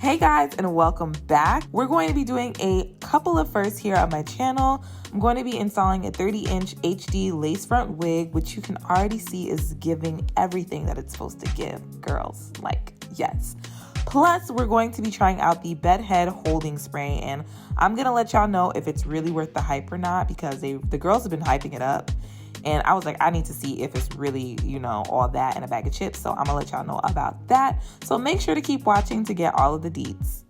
Hey guys, and welcome back. We're going to be doing a couple of firsts here on my channel. I'm going to be installing a 30-inch HD lace front wig, which you can already see is giving everything that it's supposed to give, girls. Like, yes. Plus, we're going to be trying out the bed head holding spray, and I'm gonna let y'all know if it's really worth the hype or not, because the girls have been hyping it up. And I was like, I need to see if it's really, all that in a bag of chips. So I'm gonna let y'all know about that. So make sure to keep watching to get all of the deets.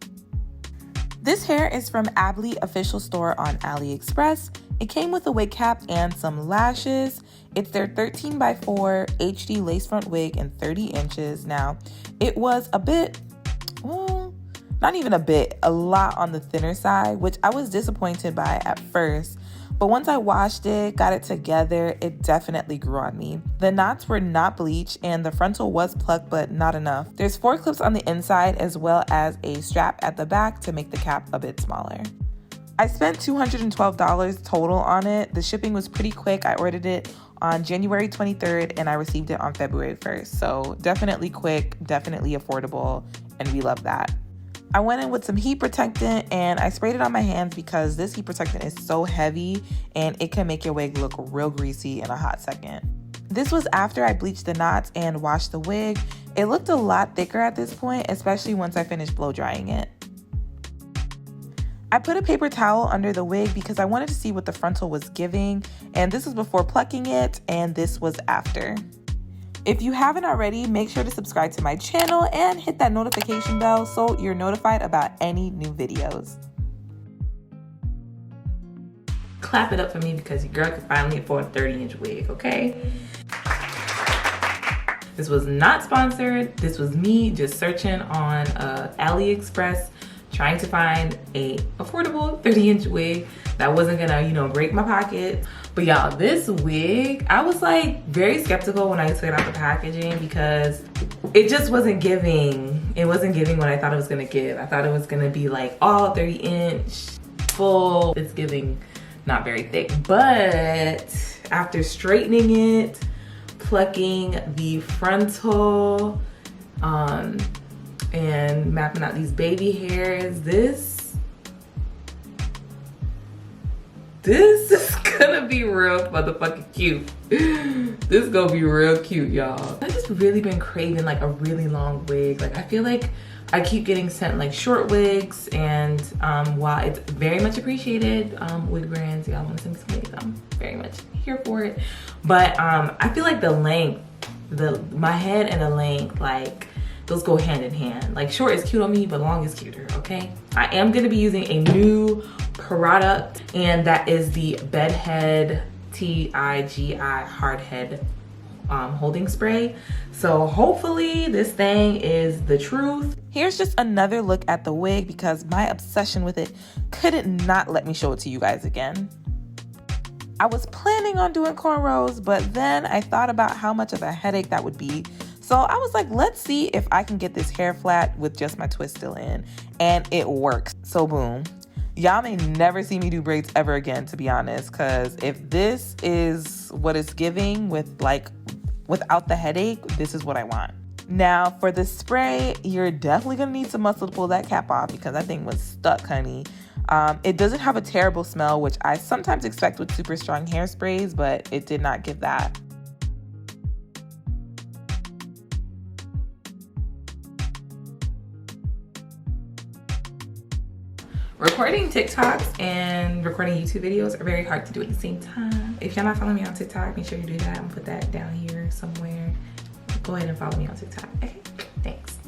This hair is from Lovelies official store on AliExpress. It came with a wig cap and some lashes. It's their 13x4 HD lace front wig in 30 inches. Now, it was a bit, well, not even a bit, a lot on the thinner side, which I was disappointed by at first. But once I washed it, got it together, it definitely grew on me. The knots were not bleached and the frontal was plucked, but not enough. There's 4 clips on the inside as well as a strap at the back to make the cap a bit smaller. I spent $212 total on it. The shipping was pretty quick. I ordered it on January 23rd and I received it on February 1st. So definitely quick, definitely affordable, and we love that. I went in with some heat protectant and I sprayed it on my hands because this heat protectant is so heavy and it can make your wig look real greasy in a hot second. This was after I bleached the knots and washed the wig. It looked a lot thicker at this point, especially once I finished blow drying it. I put a paper towel under the wig because I wanted to see what the frontal was giving, and this was before plucking it and this was after. If you haven't already, make sure to subscribe to my channel and hit that notification bell so you're notified about any new videos. Clap it up for me because your girl can finally afford a 30-inch wig, okay? This was not sponsored. This was me just searching on AliExpress, trying to find a affordable 30-inch wig that wasn't gonna, break my pocket. But y'all, this wig, I was like very skeptical when I took it out the packaging because it just wasn't giving. It wasn't giving what I thought it was gonna give. I thought it was gonna be like all 30-inch, full. It's giving not very thick. But after straightening it, plucking the frontal, and mapping out these baby hairs, this is gonna be real motherfucking cute. This gonna be real cute, y'all. I've just really been craving like a really long wig. Like I feel like I keep getting sent like short wigs, and while it's very much appreciated, wig brands, y'all wanna send me some wigs, I'm very much here for it. But I feel like the length, my head and the length, like those go hand in hand. Like short is cute on me, but long is cuter, okay? I am gonna be using a new product, and that is the Bed Head TIGI Hard Head holding spray. So hopefully this thing is the truth. Here's just another look at the wig because my obsession with it couldn't not let me show it to you guys again. I was planning on doing cornrows, but then I thought about how much of a headache that would be. So I was like, let's see if I can get this hair flat with just my twist still in, and it works. So boom. Y'all may never see me do braids ever again, to be honest, because if this is what it's giving without the headache, this is what I want. Now for the spray, you're definitely gonna need some muscle to pull that cap off because that thing was stuck, honey. It doesn't have a terrible smell, which I sometimes expect with super strong hairsprays, but it did not give that. Recording TikToks and recording YouTube videos are very hard to do at the same time. If you're not following me on TikTok, make sure you do that. I'm gonna put that down here somewhere. Go ahead and follow me on TikTok. Okay, thanks.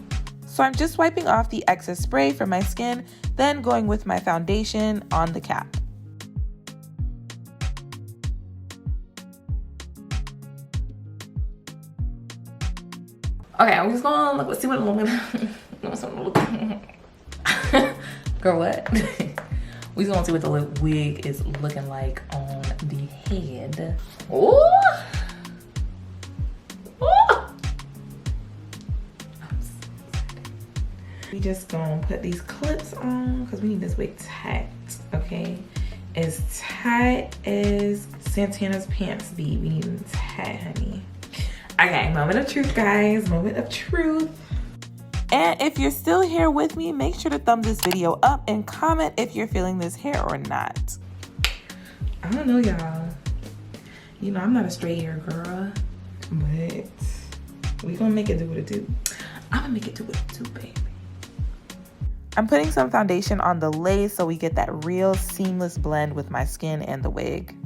So I'm just wiping off the excess spray from my skin, then going with my foundation on the cap. Okay, I'm just gonna look. Let's see what I'm looking at. Girl, what? We just want to see what the wig is looking like on the head. Ooh! Ooh! We just gonna put these clips on because we need this wig tight, okay? As tight as Santana's pants be. We need them tight, honey. Okay, moment of truth, guys. Moment of truth. And if you're still here with me, make sure to thumb this video up and comment if you're feeling this hair or not. I don't know, y'all. You know, I'm not a straight hair girl, but we gonna make it do what it do. I'm gonna make it do what it do, baby. I'm putting some foundation on the lace so we get that real seamless blend with my skin and the wig.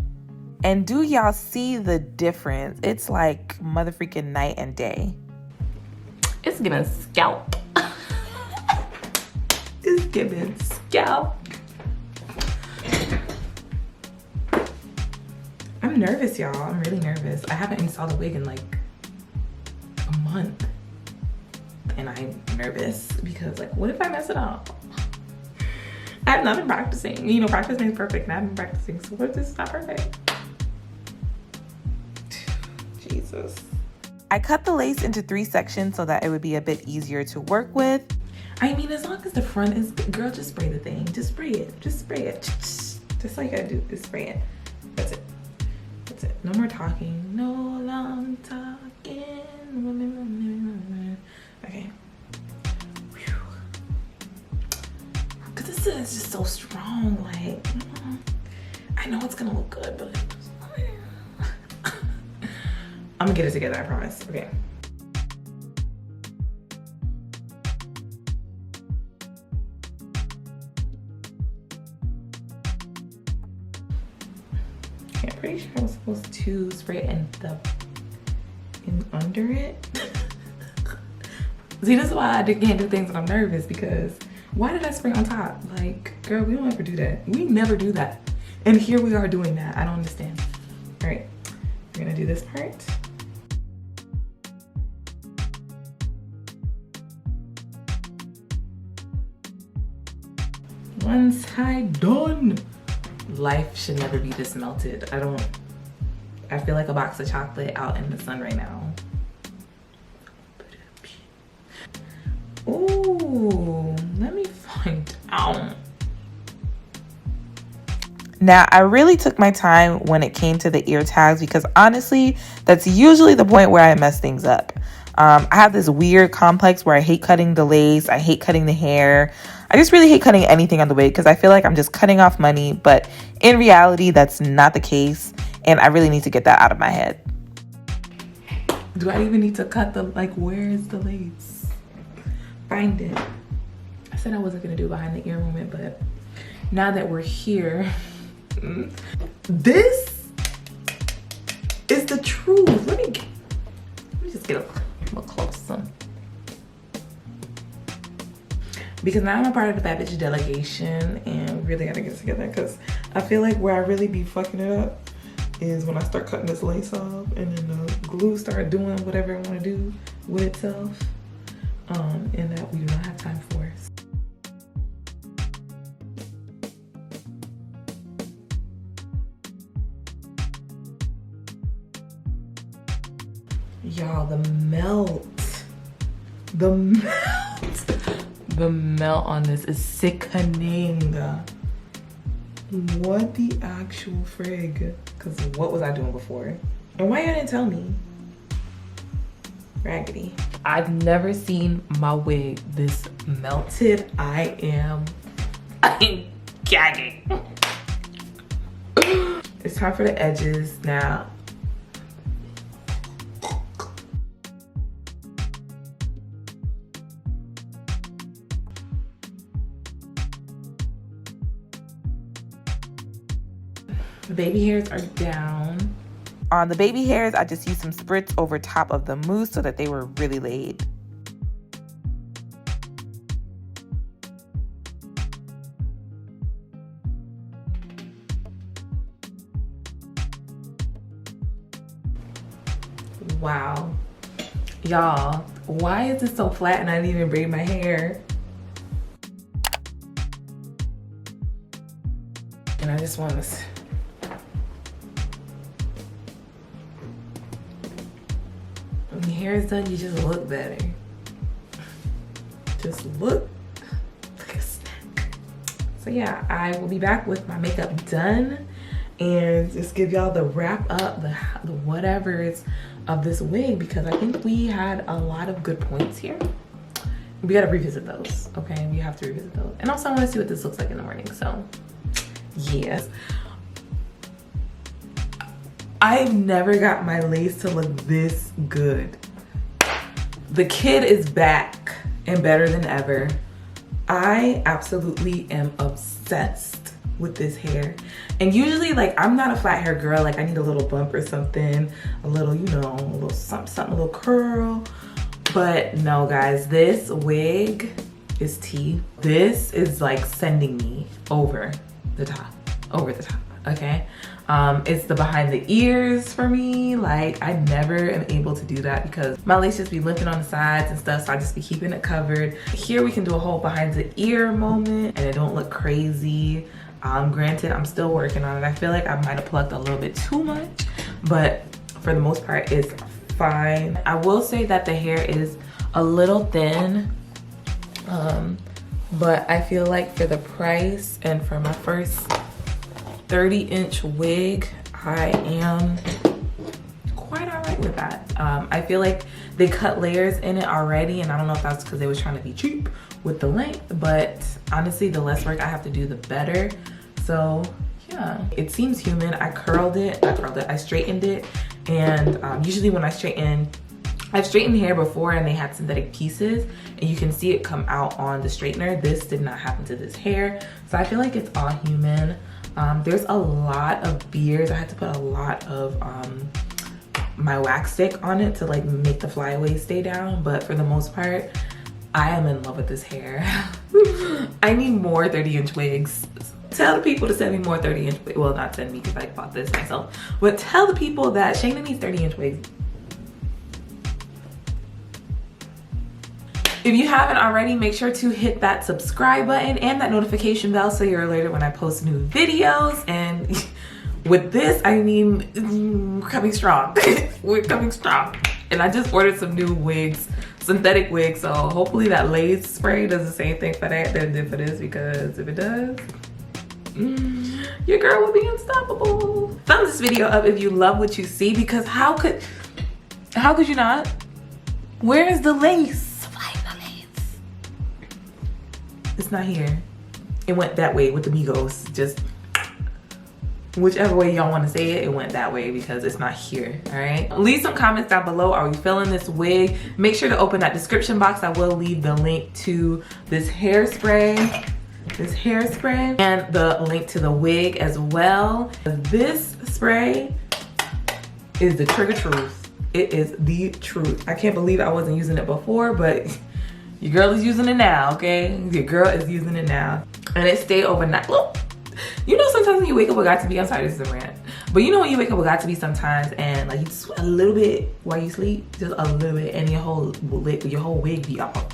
And do y'all see the difference? It's like motherfucking night and day. It's giving scalp. It's giving scalp. I'm nervous, y'all. I'm really nervous. I haven't installed a wig in like a month. And I'm nervous because, like, what if I mess it up? I have not been practicing. You know, practice makes perfect, and I haven't been practicing. So what if this is not perfect? Jesus. I cut the lace into 3 sections so that it would be a bit easier to work with. I mean, as long as the front is good, girl, just spray the thing. Just spray it. Just spray it. Just like I do. Just spray it. That's it. That's it. No more talking. No long talking. Okay. Because this is just so strong. Like, I know it's going to look good, but I'm going to get it together, I promise. Okay. I'm pretty sure I was supposed to spray it in under it. See, this is why I can't do things when I'm nervous, because why did I spray on top? Like, girl, we don't ever do that. We never do that. And here we are doing that. I don't understand. All right, we're gonna do this part. One side done. Life should never be this melted. I feel like a box of chocolate out in the sun right now. Ooh, let me find out. Now, I really took my time when it came to the ear tags because honestly, that's usually the point where I mess things up. I have this weird complex where I hate cutting the lace. I hate cutting the hair. I just really hate cutting anything on the wig because I feel like I'm just cutting off money. But in reality, that's not the case. And I really need to get that out of my head. Do I even need to cut the, like, where is the lace? Find it. I said I wasn't gonna do behind the ear movement, but now that we're here, this is the truth. Let me just get a little closer. Because now I'm a part of the Bad Bitch delegation and we really gotta get it together, because I feel like where I really be fucking it up is when I start cutting this lace off and then the glue start doing whatever I wanna do with itself. And that we do not have time for. Y'all, the melt on this is sickening. What the actual frig? Because what was I doing before? And why you didn't tell me? Raggedy. I've never seen my wig this melted. I'm gagging. It's time for the edges now. The baby hairs are down. On the baby hairs, I just used some spritz over top of the mousse so that they were really laid. Wow. Y'all, why is it so flat and I didn't even braid my hair? And I just want to... When your hair is done, you just look better. Just look like a snack. So yeah, I will be back with my makeup done and just give y'all the wrap up, the whatevers of this wig, because I think we had a lot of good points here. we gotta revisit those, okay? We have to revisit those. And also I wanna see what this looks like in the morning, so yes. I've never got my lace to look this good. The kid is back and better than ever. I absolutely am obsessed with this hair. And usually, like, I'm not a flat hair girl. Like, I need a little bump or something, a little, you know, a little something, a little curl. But no, guys, this wig is tea. This is like sending me over the top, okay? It's the behind the ears for me. Like, I never am able to do that because my lace just be lifting on the sides and stuff, so I just be keeping it covered. Here we can do a whole behind the ear moment and it don't look crazy. Granted, I'm still working on it. I feel like I might have plucked a little bit too much, but for the most part, it's fine. I will say that the hair is a little thin, but I feel like for the price and for my first 30-inch wig, I am quite all right with that. I feel like they cut layers in it already, and I don't know if that's because they was trying to be cheap with the length, but honestly, the less work I have to do, the better. So yeah, it seems human. I straightened it, and usually when I've straightened hair before and they had synthetic pieces and you can see it come out on the straightener. This did not happen to this hair, so I feel like it's all human. There's a lot of beards. I had to put a lot of my wax stick on it to like make the flyaways stay down, but for the most part, I am in love with this hair. I need more 30-inch wigs. Tell the people to send me more 30-inch wigs. Well, not send me because I bought this myself, but tell the people that Shayna needs 30-inch wigs. If you haven't already, make sure to hit that subscribe button and that notification bell so you're alerted when I post new videos. And with this, I mean, we're coming strong. We're coming strong. And I just ordered some new wigs, synthetic wigs, so hopefully that lace spray does the same thing for that it did for this, because if it does, your girl will be unstoppable. Thumbs this video up if you love what you see, because how could you not? Where is the lace? It's not here. It went that way with the Migos. Just whichever way y'all want to say it, it went that way because it's not here. All right, leave some comments down below. Are we feeling this wig? Make sure to open that description box. I will leave the link to this hairspray and the link to the wig as well. This spray is the trigger truth. It is the truth. I can't believe I wasn't using it before, but your girl is using it now, okay? Your girl is using it now. And it stayed overnight. Look, you know, sometimes when you wake up with got-to-be, I'm sorry, this is a rant, but you know when you wake up with got-to-be sometimes and like you sweat a little bit while you sleep, just a little bit, and your whole wig be off.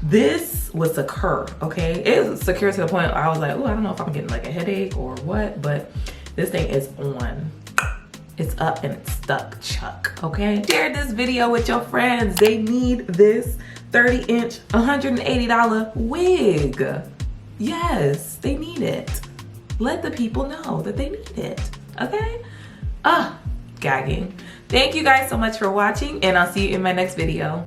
This was secure, okay? It was secure to the point I was like, oh, I don't know if I'm getting like a headache or what, but this thing is on. It's up and it's stuck, Chuck, okay? Share this video with your friends. They need this 30-inch, $180 wig. Yes, they need it. Let the people know that they need it, okay? Gagging. Thank you guys so much for watching, and I'll see you in my next video.